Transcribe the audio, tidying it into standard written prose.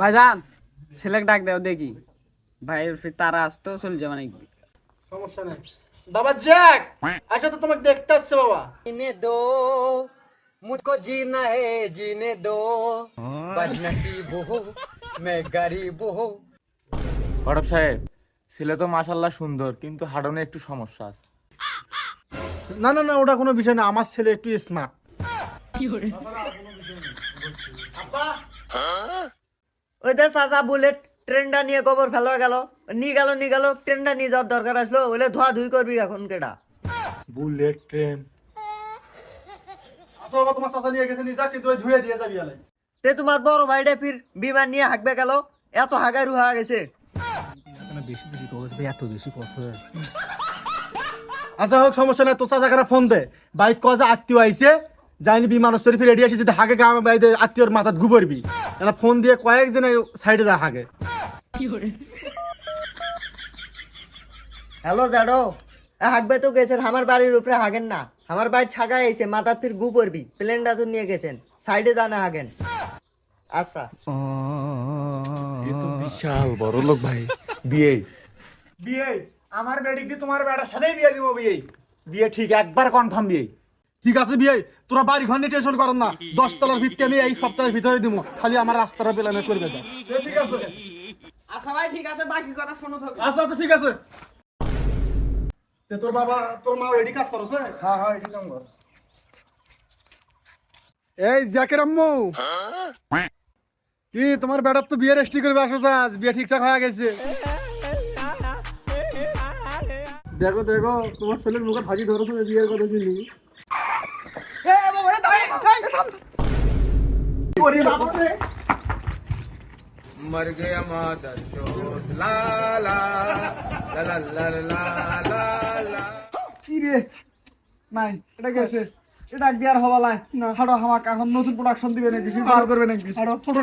ভাইজান ছেলেকে ডাক দাও দেখি ভাই ফির তারা আসতো চলে যাবে নাকি সমস্যা নেই বাবা জ্যাক আচ্ছা তো তোমাকে দেখতে আসছে বাবা जीने दो मुझको जीना है जीने दो बदनसीब हो मैं गरीब हो হরব সাহেব ছেলে তো মাশাল্লাহ সুন্দর কিন্তু হাডনে একটু সমস্যা আছে। না না না ওটা কোনো বিষয় না আমার ছেলে একটু স্মার্ট ওই যে চাচা বুলেট ট্রেনটা নিয়ে কবর ফেলা গেল নিয়ে গেল ট্রেনটা নিয়ে যাওয়ার দরকার আসলো ওলে ধোয়া ধুই করবি এখন কেডা বুলেট ট্রেন আচ্ছা বাবা তোমার চাচা নিয়ে গেছে নিজা কিন্তু ওই ধুয়ে দিয়ে যাবি আলাই তে তোমার বড় ভাইটা ফির বিমান নিয়ে হাঁকবে গেল এত হাগারু হয়ে গেছে বেশি বেশি করেছে এত বেশি কষ্ট আচ্ছা হোক সমস্যা নাই তো চাচাকারা ফোন দে বাইক কজা আত্মীয় আইছে যাইনি বিমান শরীফে রেডি আছে যদি হাগে গামে বাইদে আত্মীয়র মাথাত ঘুবরবি না ফোন দিয়ে কয়েকজনে সাইডে যা হাগে হ্যালো জাডো হাঁকবে তো গেছেন আমার বাড়ির উপরে হাগেন না আমার বাড়ি ছাগা আইছে মাথার ফির গু পড়বি প্লেনটা তো নিয়ে গেছেন সাইডে জানা হাগেন আচ্ছা এ তো বিশাল বড় লোক ভাই। বিয়ে বিয়ে আমার বেডিক দিয়ে তোমার বেটার সাথেই বিয়ে দিব বিয়ে বিয়ে ঠিক একবার কনফার্ম বিয়ে। ঠিক আছে বিয়ে তোরা বাড়ি ঘর নিয়ে টেনশন করেন না 10 তলার ভিত্তি আমি এই সপ্তাহের ভিতরে দিব খালি আমার রাস্তাটা পেলামে করবে যা ঠিক আছে আচ্ছা ভাই ঠিক আছে বাকি কথা শোনো তো আচ্ছা আচ্ছা ঠিক আছে তে তোর বাবা তোর মা এডি কাজ করছে হ্যাঁ হ্যাঁ এডি কাম কর এই জাকের আম্মু কি তোমার বেটার তো বিয়ে রেস্টি করবে আসো আজ বিয়ে ঠিকঠাক হয়ে গেছে দেখো দেখো তোমার ছেলের মুখে ভাজি ধরেছে বিয়ের কথা শুনি मर गया मादर चोट ला ला ला ला ला ला ला ला কি রে নাই এটা গেছে এটা আর দেয়ার হওয়া লাই না হাড়ো হামাক এখন নতুন প্রোডাকশন দিবে নাকি বার করবে নাকি হাড়ো ছোট